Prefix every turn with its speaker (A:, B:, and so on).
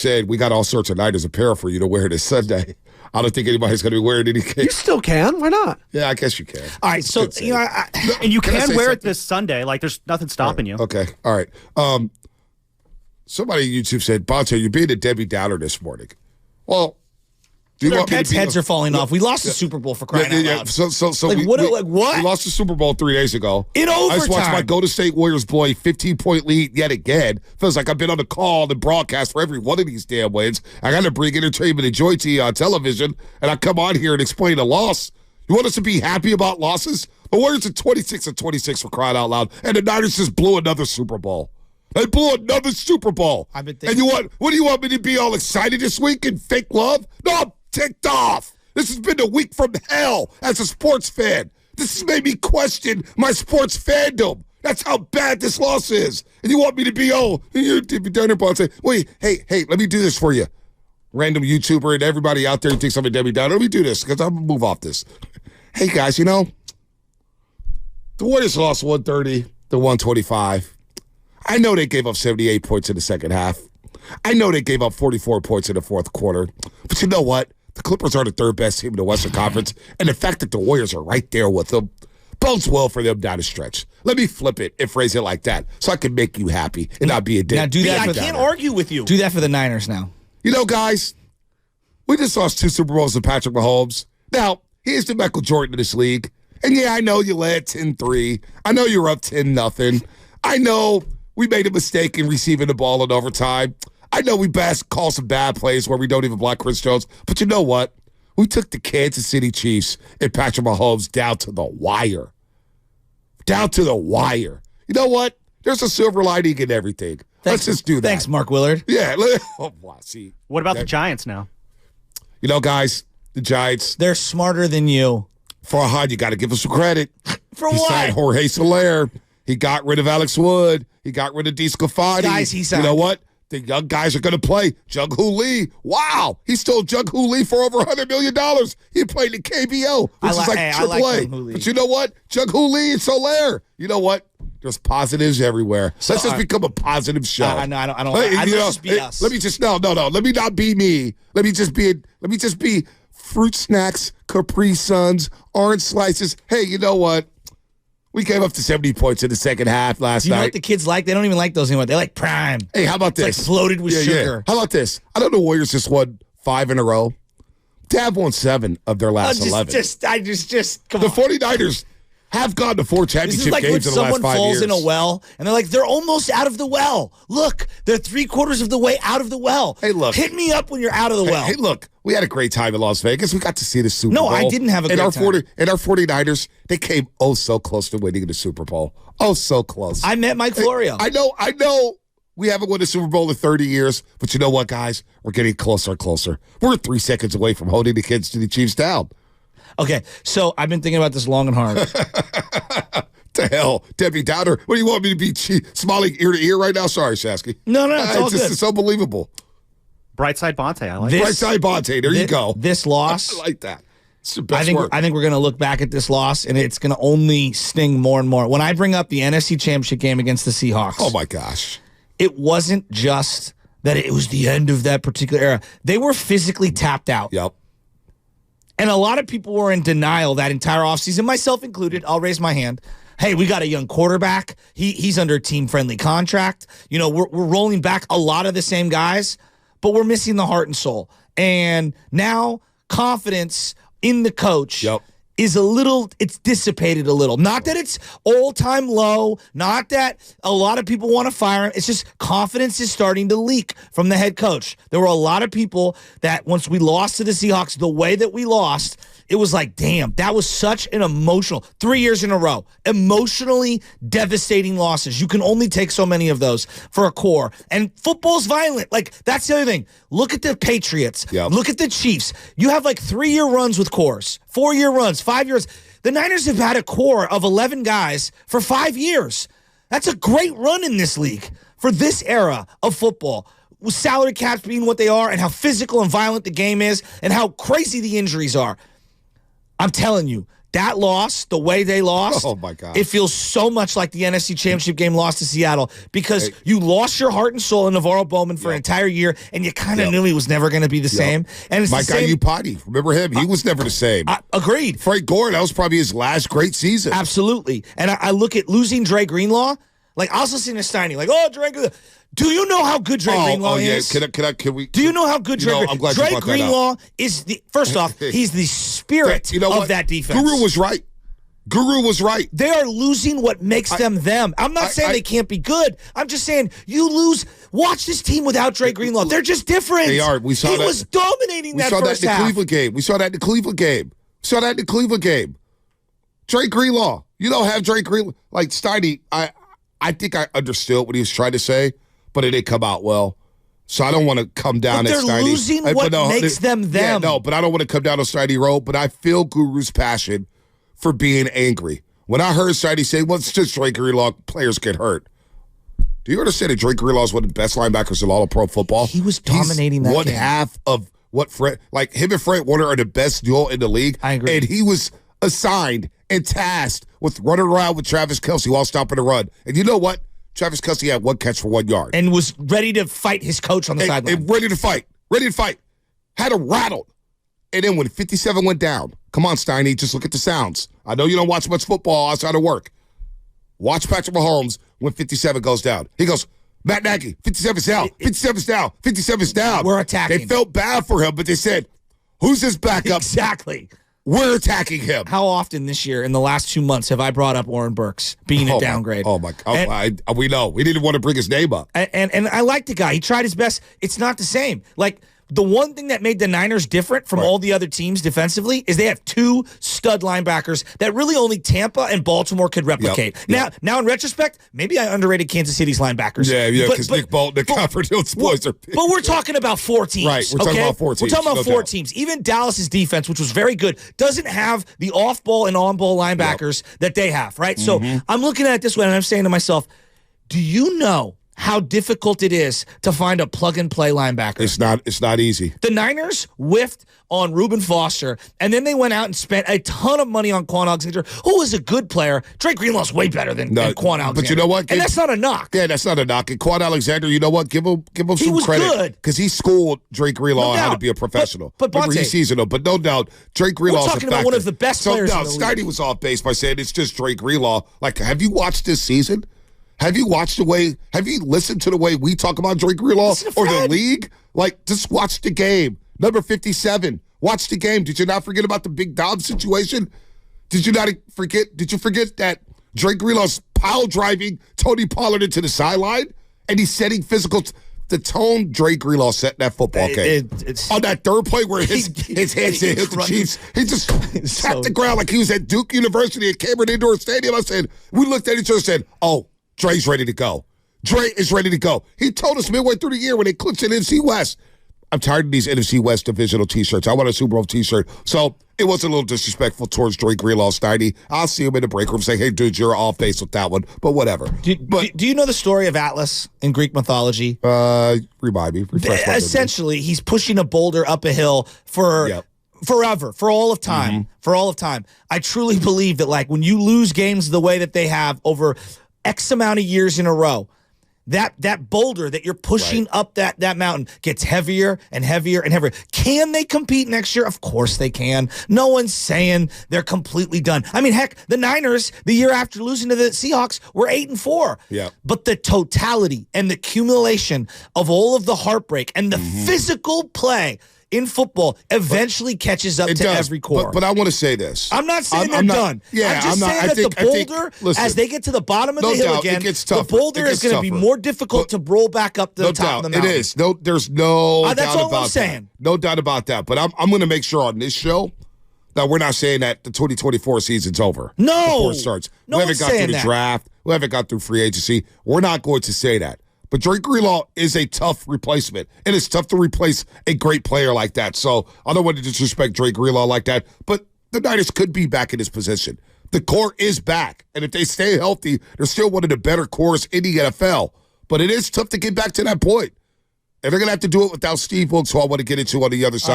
A: said we got all sorts of Niners apparel for you to wear this Sunday. I don't think anybody's going to be wearing anything.
B: You still can. Why not?
A: Yeah, I guess you can.
C: All right, so
D: and you can wear
A: something?
D: it this Sunday. Like there's nothing stopping you.
A: Okay, all right. Somebody on YouTube said, Bonte, you're being a Debbie Downer this morning. Well, do you
C: their
A: want me to
C: pets'
A: be
C: heads are falling off. We lost the Super Bowl for crying out loud.
A: So
C: Like, what?
A: We lost the Super Bowl 3 days ago.
C: In
A: I just watched
C: overtime.
A: my Golden State Warriors blow a 15-point lead yet again. Feels like I've been on the call and the broadcast for every one of these damn wins. I got to bring entertainment and joy to you on television, and I come on here and explain a loss. You want us to be happy about losses? The Warriors are 26-26 for crying out loud, and the Niners just blew another Super Bowl. They blew another Super Bowl.
C: I've been
A: And what do you want me to be all excited this week and fake love? No, I'm ticked off. This has been a week from hell as a sports fan. This has made me question my sports fandom. That's how bad this loss is. And you want me to be, you're Debbie Downer, say, wait, hey, let me do this for you. Random YouTuber and everybody out there who thinks I'm a Debbie Downer. Let me do this because I'm going to move off this. Hey, guys, the Warriors lost 130-125. I know they gave up 78 points in the second half. I know they gave up 44 points in the fourth quarter. But you know what? The Clippers are the third best team in the Western Conference, and the fact that the Warriors are right there with them bodes well for them down the stretch. Let me flip it and phrase it like that so I can make you happy and not be a dick.
C: Now do that.
D: I can't argue with you.
C: Do that for the Niners now.
A: Guys, we just lost 2 Super Bowls to Patrick Mahomes. Now, here's the Michael Jordan of this league. And yeah, I know you led 10-3. I know you're up 10-0. I know we made a mistake in receiving the ball in overtime. I know we call some bad plays where we don't even block Chris Jones. But you know what? We took the Kansas City Chiefs and Patrick Mahomes down to the wire. Down to the wire. You know what? There's a silver lining in everything. Let's just do that.
C: Thanks, Mark Willard.
A: Yeah. See.
D: What about the Giants now?
A: Guys, the Giants.
C: They're smarter than you.
A: Farhan, you got to give us some credit.
C: For
A: He
C: what?
A: signed Jorge Soler. He got rid of Alex Wood. He got rid of D. Scafati.
C: Guys, he signed.
A: You know what? The young guys are going to play. Jung-Hoo Lee. Wow. He stole Jung-Hoo Lee for over $100 million. He played in KBO, which is like
C: I like
A: AAA.
C: Jung-Hoo Lee.
A: But you know what? Jung-Hoo Lee and Soler. You know what? There's positives everywhere.
C: So,
A: Let's just become a positive show.
C: I don't. Let's just be us.
A: Let me just no. Let me not be me. Let me just be fruit snacks, Capri Suns, orange slices. Hey, you know what? We came up to 70 points in the second half last night.
C: You know what the kids like? They don't even like those anymore. They like Prime.
A: Hey, how about this?
C: It's like floated with sugar.
A: How about this? I know the Warriors just won 5 in a row. They have won 7 of their last 11.
C: Come
A: The
C: on.
A: 49ers have gone to 4
C: This
A: championship
C: is like when
A: games in the last
C: someone
A: 5
C: falls
A: years.
C: in a well, and they're like, they're almost out of the well. Look, they're 3/4 of the way out of the well.
A: Hey, look.
C: Hit me up when you're out of the well.
A: Hey, look, we had a great time in Las Vegas. We got to see the Super Bowl.
C: No, I didn't have a great time.
A: And our 49ers, they came so close to winning the Super Bowl. Oh, so close.
C: I met Mike Florio.
A: I know we haven't won a Super Bowl in 30 years, but you know what, guys? We're getting closer and closer. We're 3 seconds away from holding the kids to the Chiefs down.
C: Okay, so I've been thinking about this long and hard.
A: To hell, Debbie Downer. What do you want me to be smiling ear to ear right now? Sorry, Shasky.
C: No, it's all good.
A: It's unbelievable.
D: Brightside Bonte, I like
C: This-
A: Brightside Bonte, there you go.
C: This loss,
A: I like that. It's the best work.
C: I think we're going to look back at this loss, and it's going to only sting more and more. When I bring up the NFC Championship game against the Seahawks,
A: Oh, my gosh.
C: it wasn't just that it was the end of that particular era. They were physically tapped out.
A: Yep.
C: And a lot of people were in denial that entire offseason, myself included. I'll raise my hand. Hey, we got a young quarterback. He's under a team-friendly contract. We're rolling back a lot of the same guys, but we're missing the heart and soul. And now confidence in the coach is it's dissipated a little. Not that it's all-time low, not that a lot of people want to fire him. It's just confidence is starting to leak from the head coach. There were a lot of people that once we lost to the Seahawks, the way that we lost, it was like, damn, that was such an emotional, 3 years in a row, emotionally devastating losses. You can only take so many of those for a core. And football's violent. Like, that's the other thing. Look at the Patriots.
A: Yep.
C: Look at the Chiefs. You have like 3-year runs with cores, 4-year runs, 5 years. The Niners have had a core of 11 guys for 5 years. That's a great run in this league for this era of football. With salary caps being what they are and how physical and violent the game is and how crazy the injuries are. I'm telling you, that loss, the way they lost,
A: oh my God,
C: it feels so much like the NFC Championship game lost to Seattle because you lost your heart and soul in Navarro Bowman for an entire year, and you kind of knew he was never going to be the same. And it's
A: my guy, Upati, remember him? He was never the same.
C: Agreed.
A: Frank Gore, that was probably his last great season.
C: Absolutely. And I look at losing Dre Greenlaw, like I was listening to Steiny, like, oh, Dre Greenlaw. Do you know how good Dre Greenlaw is?
A: Can we?
C: Do you know how good Dre Greenlaw is? First off, he's the spirit of that defense.
A: Guru was right. Guru was right.
C: They are losing what makes them them. I'm not saying they can't be good. I'm just saying you lose. Watch this team without Dre Greenlaw. They're just different.
A: They are. We saw
C: he was dominating that first half.
A: Cleveland game. We saw that in the Cleveland game. Dre Greenlaw. You don't have Dre Greenlaw. Like, Steiny, I think I understood what he was trying to say, but it didn't come out well. So I don't want to come down at Steiny.
C: They're losing what makes them them.
A: Yeah, no, but I don't want to come down on Steiny Road, but I feel Guru's passion for being angry. When I heard Steiny say, well, it's just Dre Greenlaw, players get hurt. Do you understand that Dre Greenlaw is one of the best linebackers in all of pro football?
C: He was dominating that
A: one
C: game.
A: half of what Fred, like him and Fred Warner are the best duo in the league.
C: I agree.
A: And he was assigned and tasked with running around with Travis Kelce while stopping the run. And you know what? Travis Kelce had 1 catch for 1 yard.
C: And was ready to fight his coach on the sideline.
A: And ready to fight. Had him rattled. And then when 57 went down, come on, Steiny, just look at the sounds. I know you don't watch much football outside of work. Watch Patrick Mahomes when 57 goes down. He goes, Matt Nagy, 57's down, 57's down, 57's down.
C: We're attacking.
A: They felt bad for him, but they said, who's his backup?
C: Exactly.
A: We're attacking him.
C: How often this year, in the last 2 months, have I brought up Warren Burks being a downgrade?
A: My God. We know. We didn't want to bring his name up.
C: And I like the guy. He tried his best. It's not the same. Like, the one thing that made the Niners different from all the other teams defensively is they have 2 stud linebackers that really only Tampa and Baltimore could replicate. Now, in retrospect, maybe I underrated Kansas City's linebackers.
A: Yeah, because Nick Bolton and Copperfield boys are big.
C: But we're talking about 4 teams.
A: Right, we're talking about 4 teams.
C: We're talking about 4 teams. Even Dallas's defense, which was very good, doesn't have the off-ball and on-ball linebackers that they have, right? So I'm looking at it this way, and I'm saying to myself, do you know how difficult it is to find a plug-and-play linebacker?
A: It's not easy.
C: The Niners whiffed on Reuben Foster, and then they went out and spent a ton of money on Quan Alexander, who is a good player. Dre Greenlaw's way better than Quan Alexander.
A: But you know what?
C: And that's not a knock.
A: Yeah, that's not a knock. And Quan Alexander, you know what? Give him some credit. Because he schooled Dre Greenlaw on how to be a professional.
C: But Bonte,
A: he's seasonal. But no doubt, Dre Greenlaw is
C: talking about one of the best players in the league.
A: Steiny was off base by saying it's just Dre Greenlaw. Like, have you watched this season? Have you listened to the way we talk about Dre Greenlaw or the league? Like, just watch the game. Number 57. Watch the game. Did you not forget about the Big Dom situation? Did you forget that Dre Greenlaw's pile driving Tony Pollard into the sideline? And he's setting the tone Dre Greenlaw set in that football game. On that third play where his hands hit the Chiefs, he just tapped the ground like he was at Duke University at Cameron Indoor Stadium. I said, we looked at each other and said, oh, Dre's ready to go. Dre is ready to go. He told us midway through the year when they clinched an NFC West. I'm tired of these NFC West divisional T-shirts. I want a Super Bowl T-shirt. So it was a little disrespectful towards Dre Greenlaw, Steiny. I'll see him in the break room saying, hey, dude, you're off base with that one. But whatever.
C: Do you know the story of Atlas in Greek mythology?
A: Remind me.
C: Essentially, he's pushing a boulder up a hill forever, for all of time. For all of time. I truly believe that, like, when you lose games the way that they have over X amount of years in a row, that boulder that you're pushing up that mountain gets heavier and heavier and heavier. Can they compete next year? Of course they can. No one's saying they're completely done. I mean, heck, the Niners, the year after losing to the Seahawks, were 8-4.
A: Yeah.
C: But the totality and the accumulation of all of the heartbreak and the physical play in football eventually catches up to every core.
A: But I want to say this.
C: I'm not saying they're done.
A: Yeah,
C: I'm just saying that the boulder, as they get to the bottom of the hill again, the boulder is going to be more difficult to roll back up to the top of the mountain.
A: It is. There's no doubt
C: that's all
A: about
C: I'm saying.
A: That. No doubt about that. But I'm going to make sure on this show that we're not saying that the 2024 season's over.
C: No.
A: Before it starts.
C: No
A: we haven't got through the draft. We haven't got through free agency. We're not going to say that. But Dre Greenlaw is a tough replacement. It is tough to replace a great player like that. So I don't want to disrespect Dre Greenlaw like that. But the Niners could be back in his position. The core is back. And if they stay healthy, they're still one of the better cores in the NFL. But it is tough to get back to that point. And they're going to have to do it without Steve Wilkes, who I want to get into on the other side.